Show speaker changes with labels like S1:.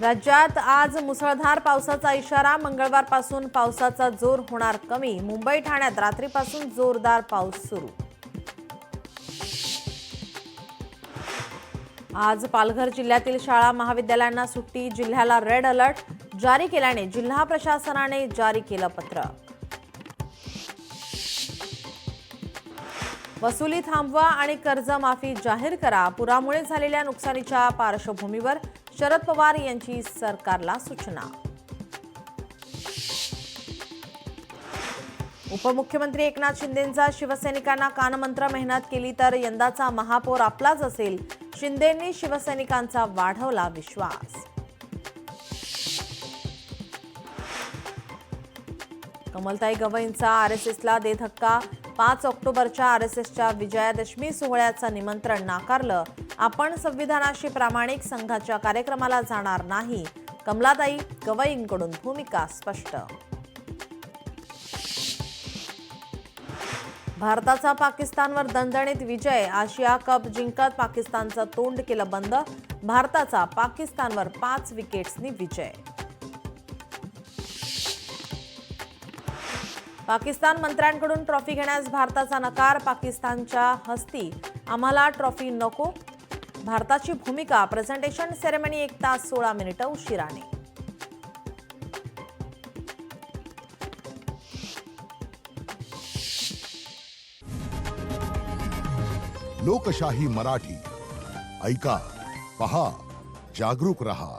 S1: राज्यात आज मुसळधार पावसाचा इशारा. मंगळवारपासून पावसाचा जोर होणार कमी. मुंबई ठाण्यात रात्रीपासून जोरदार पाऊस सुरू. आज पालघर जिल्ह्यातील शाळा महाविद्यालयांना सुट्टी. जिल्ह्याला रेड अलर्ट जारी केल्याने जिल्हा प्रशासनाने जारी केलं पत्र. वसुली थांबवा आणि कर्जमाफी जाहीर करा. पुरामुळे झालेल्या नुकसानीच्या पार्श्वभूमीवर शरद पवार यांची सरकारला सूचना. उपमुख्यमंत्री एकनाथ शिंदेंचा शिवसैनिकांना कानमंत्र. मेहनत केली तर यंदाचा महापौर आपलाच असेल. शिंदेंनी शिवसैनिकांचा वाढवला विश्वास. कमलताई गवईंचा आरएसएसला दे धक्का. 5 ऑक्टोबरच्या आरएसएसच्या विजयादशमी सोहळ्याचं निमंत्रण नाकारलं. आपण संविधानाशी प्रामाणिक. संघाच्या कार्यक्रमाला जाणार नाही. कमलाताई गवईंकडून भूमिका स्पष्ट. भारताचा पाकिस्तानवर दणदणीत विजय. आशिया कप जिंकत पाकिस्तानचं तोंड केलं बंद. भारताचा पाकिस्तानवर 5 विकेट्सनी विजय. पाकिस्तान मंत्र्यांकडून ट्रॉफी घेण्यास भारताचा नकार. पाकिस्तानच्या हस्ती आम्हाला ट्रॉफी नको. भारताची भूमिका. प्रेझेंटेशन सेरेमनी 1 तास 16 मिनिटं उशिराने.
S2: लोकशाही मराठी ऐका, पहा, जागरूक रहा.